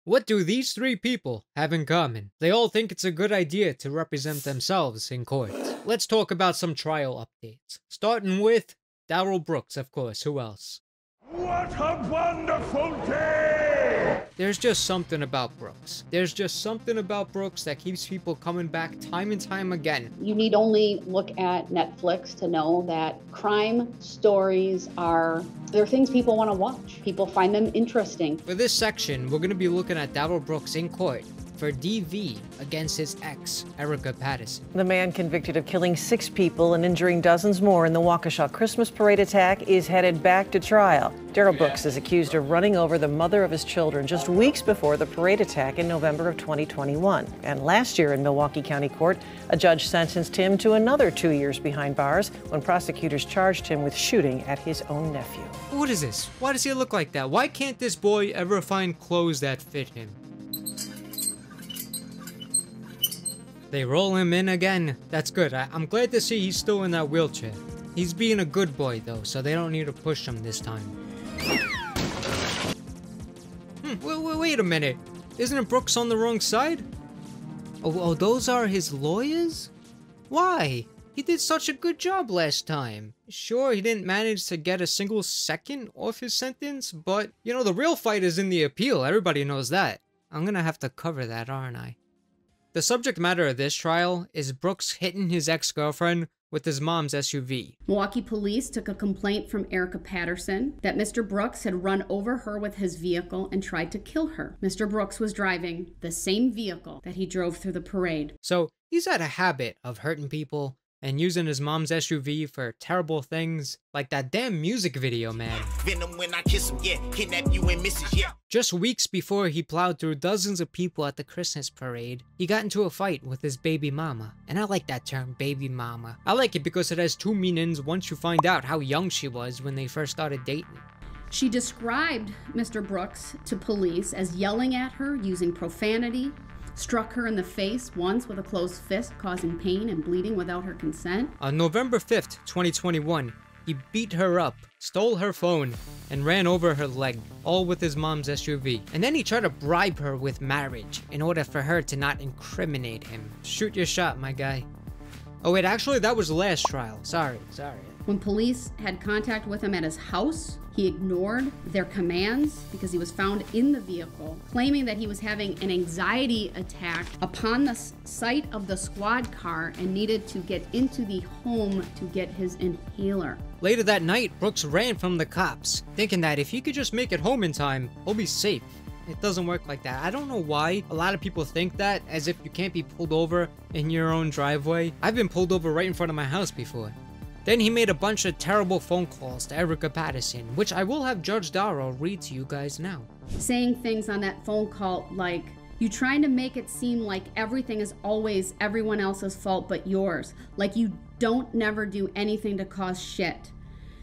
What do these three people have in common? They all think it's a good idea to represent themselves in court. Let's talk about some trial updates. Starting with Darrell Brooks, of course. Who else? What a wonderful day! There's just something about Brooks. There's just something about Brooks that keeps people coming back time and time again. You need only look at Netflix to know that crime stories they're things people want to watch. People find them interesting. For this section, we're going to be looking at Darrell Brooks in court for DV against his ex, Erica Patterson. The man convicted of killing 6 people and injuring dozens more in the Waukesha Christmas parade attack is headed back to trial. Darrell Brooks is accused of running over the mother of his children just weeks before the parade attack in November of 2021. And last year in Milwaukee County Court, a judge sentenced him to another 2 years behind bars when prosecutors charged him with shooting at his own nephew. What is this? Why does he look like that? Why can't this boy ever find clothes that fit him? They roll him in again. That's good. I'm glad to see he's still in that wheelchair. He's being a good boy though, so they don't need to push him this time. Wait a minute. Isn't it Brooks on the wrong side? Oh, those are his lawyers? Why? He did such a good job last time. Sure, he didn't manage to get a single second off his sentence, but, you know, the real fight is in the appeal. Everybody knows that. I'm gonna have to cover that, aren't I? The subject matter of this trial is Brooks hitting his ex-girlfriend with his mom's SUV. Milwaukee police took a complaint from Erica Patterson that Mr. Brooks had run over her with his vehicle and tried to kill her. Mr. Brooks was driving the same vehicle that he drove through the parade. So he's had a habit of hurting people and using his mom's SUV for terrible things, like that damn music video, man. Venom when I kiss him, yeah. Kidnap you and misses, yeah. Just weeks before he plowed through dozens of people at the Christmas parade, he got into a fight with his baby mama. And I like that term, baby mama. I like it because it has two meanings once you find out how young she was when they first started dating. She described Mr. Brooks to police as yelling at her, using profanity, struck her in the face once with a closed fist, causing pain and bleeding without her consent. On November 5th, 2021, he beat her up, stole her phone, and ran over her leg, all with his mom's SUV. And then he tried to bribe her with marriage in order for her to not incriminate him. Shoot your shot, my guy. Oh wait, actually that was the last trial. Sorry. When police had contact with him at his house, he ignored their commands because he was found in the vehicle, claiming that he was having an anxiety attack upon the sight of the squad car and needed to get into the home to get his inhaler. Later that night, Brooks ran from the cops, thinking that if he could just make it home in time, he'll be safe. It doesn't work like that. I don't know why a lot of people think that, as if you can't be pulled over in your own driveway. I've been pulled over right in front of my house before. Then he made a bunch of terrible phone calls to Erica Patterson, which I will have Judge Darrow read to you guys now. Saying things on that phone call like, "You trying to make it seem like everything is always everyone else's fault but yours. Like you don't never do anything to cause shit.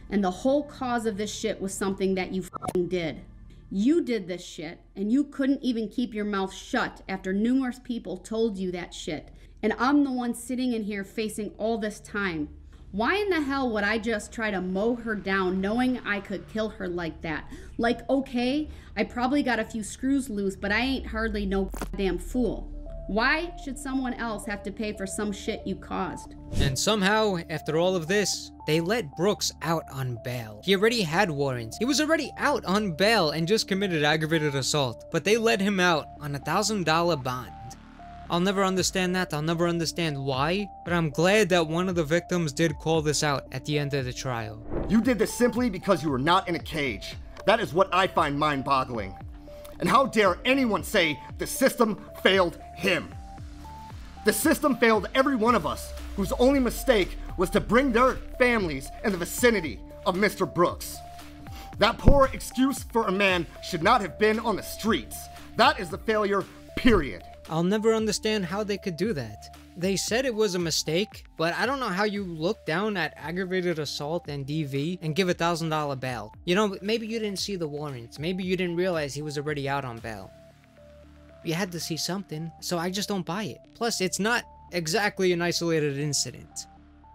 And the whole cause of this shit was something that you f***ing did. You did this shit, and you couldn't even keep your mouth shut after numerous people told you that shit. And I'm the one sitting in here facing all this time. Why in the hell would I just try to mow her down knowing I could kill her like that? Like, okay, I probably got a few screws loose, but I ain't hardly no goddamn fool. Why should someone else have to pay for some shit you caused?" And somehow, after all of this, they let Brooks out on bail. He already had warrants. He was already out on bail and just committed aggravated assault, but they let him out on a $1,000 bond. I'll never understand that. I'll never understand why, but I'm glad that one of the victims did call this out at the end of the trial. You did this simply because you were not in a cage. That is what I find mind-boggling. And how dare anyone say the system failed him? The system failed every one of us whose only mistake was to bring their families in the vicinity of Mr. Brooks. That poor excuse for a man should not have been on the streets. That is the failure, period. I'll never understand how they could do that. They said it was a mistake, but I don't know how you look down at aggravated assault and DV and give $1,000 bail. You know, maybe you didn't see the warrants. Maybe you didn't realize he was already out on bail. You had to see something, so I just don't buy it. Plus, it's not exactly an isolated incident.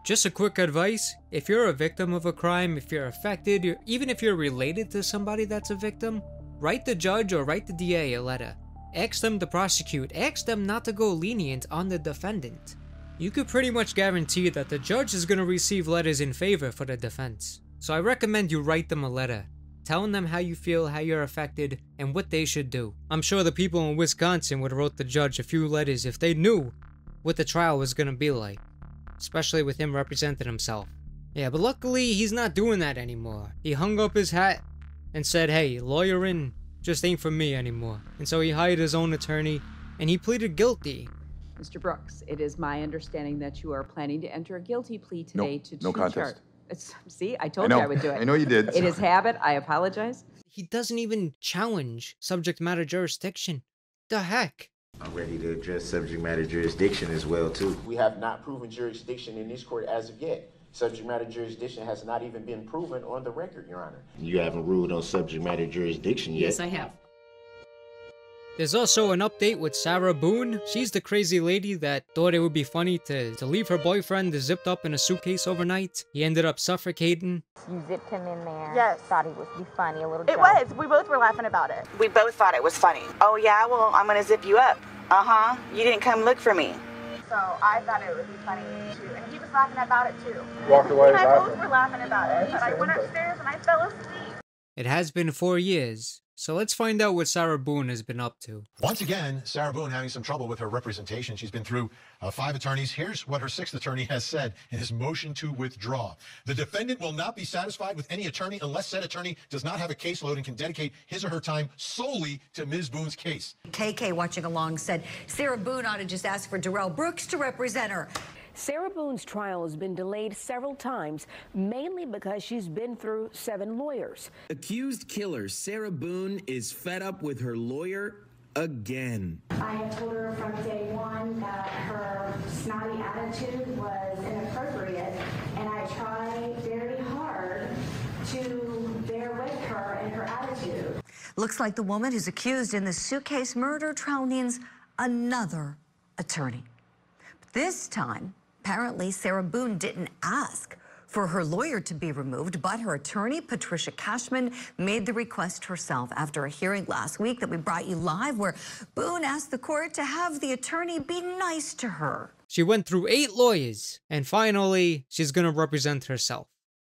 Just a quick advice, if you're a victim of a crime, if you're affected, even if you're related to somebody that's a victim, write the judge or write the DA a letter. Ask them to prosecute. Ask them not to go lenient on the defendant. You could pretty much guarantee that the judge is going to receive letters in favor for the defense. So I recommend you write them a letter, telling them how you feel, how you're affected, and what they should do. I'm sure the people in Wisconsin would have wrote the judge a few letters if they knew what the trial was going to be like, especially with him representing himself. Yeah, but luckily he's not doing that anymore. He hung up his hat and said, hey, lawyering just ain't for me anymore. And so he hired his own attorney and he pleaded guilty. Mr. Brooks, it is my understanding that you are planning to enter a guilty plea today to no contest. See, I told you I would do it. I know you did. It is habit. I apologize. He doesn't even challenge subject matter jurisdiction. The heck? I'm ready to address subject matter jurisdiction as well, too. We have not proven jurisdiction in this court as of yet. Subject matter jurisdiction has not even been proven on the record, Your Honor. You haven't ruled on subject matter jurisdiction yet. Yes, I have. There's also an update with Sarah Boone. She's the crazy lady that thought it would be funny to leave her boyfriend zipped up in a suitcase overnight. He ended up suffocating. You zipped him in there. Yes. Thought he would be funny, a little It joke. was. We both were laughing about it. We both thought it was funny. Oh yeah, well, I'm gonna zip you up. Uh-huh. You didn't come look for me. So I thought it would be funny too. And he was laughing about it too. Walked away and I laughing. both were laughing about it. But I went upstairs and I fell asleep. It has been 4 years, so let's find out what Sarah Boone has been up to. Once again, Sarah Boone having some trouble with her representation. She's been through 5 attorneys. Here's what her 6th attorney has said in his motion to withdraw. The defendant will not be satisfied with any attorney unless said attorney does not have a caseload and can dedicate his or her time solely to Ms. Boone's case. KK watching along said Sarah Boone ought to just ask for Darrell Brooks to represent her. Sarah Boone's trial has been delayed several times, mainly because she's been through 7 lawyers. Accused killer Sarah Boone is fed up with her lawyer again. I have told her from day one that her snotty attitude was inappropriate, and I try very hard to bear with her and her attitude. Looks like the woman who's accused in the suitcase murder trial needs another attorney. But this time, apparently, Sarah Boone didn't ask for her lawyer to be removed, but her attorney, Patricia Cashman, made the request herself after a hearing last week that we brought you live, where Boone asked the court to have the attorney be nice to her. She went through 8 lawyers, and finally, she's gonna represent herself.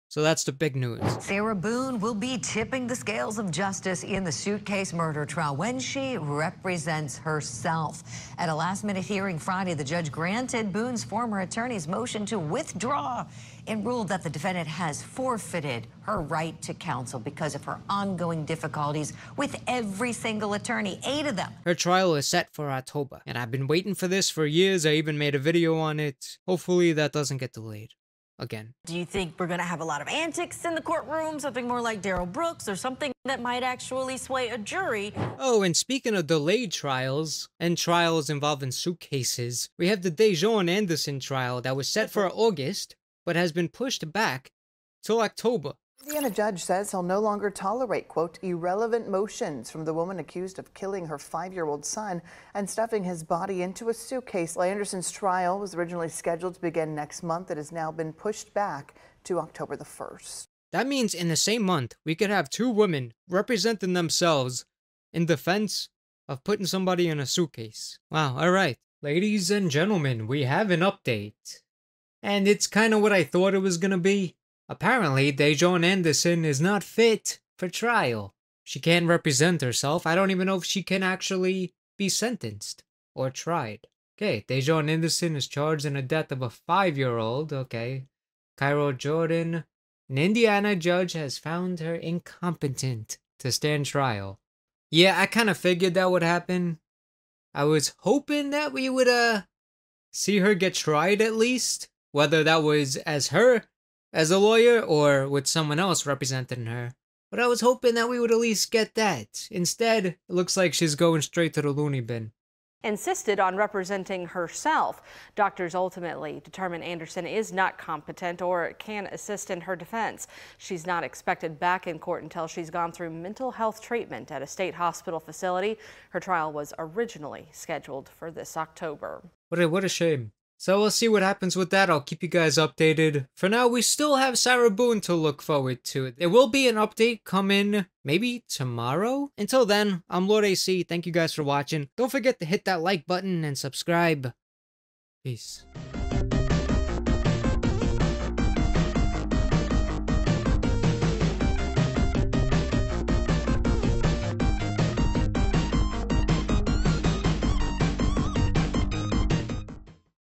So that's the big news. Sarah Boone will be tipping the scales of justice in the suitcase murder trial when she represents herself. At a last-minute hearing Friday, the judge granted Boone's former attorney's motion to withdraw and ruled that the defendant has forfeited her right to counsel because of her ongoing difficulties with every single attorney, 8 of them. Her trial is set for October, and I've been waiting for this for years. I even made a video on it. Hopefully that doesn't get delayed again. Do you think we're going to have a lot of antics in the courtroom, something more like Darrell Brooks, or something that might actually sway a jury? Oh, and speaking of delayed trials and trials involving suitcases, we have the Dejon Anderson trial that was set for August, but has been pushed back till October. Indiana judge says he'll no longer tolerate, quote, irrelevant motions from the woman accused of killing her 5-year-old son and stuffing his body into a suitcase. Anderson's trial was originally scheduled to begin next month. It has now been pushed back to October the 1st. That means in the same month, we could have 2 women representing themselves in defense of putting somebody in a suitcase. Wow, all right. Ladies and gentlemen, we have an update. And it's kind of what I thought it was going to be. Apparently, Dejon Anderson is not fit for trial. She can't represent herself. I don't even know if she can actually be sentenced or tried. Okay, Dejon Anderson is charged in the death of a 5-year-old. Okay. Cairo Jordan. An Indiana judge has found her incompetent to stand trial. Yeah, I kind of figured that would happen. I was hoping that we would see her get tried at least. Whether that was as her, as a lawyer, or with someone else representing her. But I was hoping that we would at least get that. Instead, it looks like she's going straight to the loony bin. Insisted on representing herself. Doctors ultimately determined Anderson is not competent or can assist in her defense. She's not expected back in court until she's gone through mental health treatment at a state hospital facility. Her trial was originally scheduled for this October. What a shame. So we'll see what happens with that. I'll keep you guys updated. For now, we still have Sarah Boone to look forward to. There will be an update coming maybe tomorrow. Until then, I'm Lord AC. Thank you guys for watching. Don't forget to hit that like button and subscribe. Peace.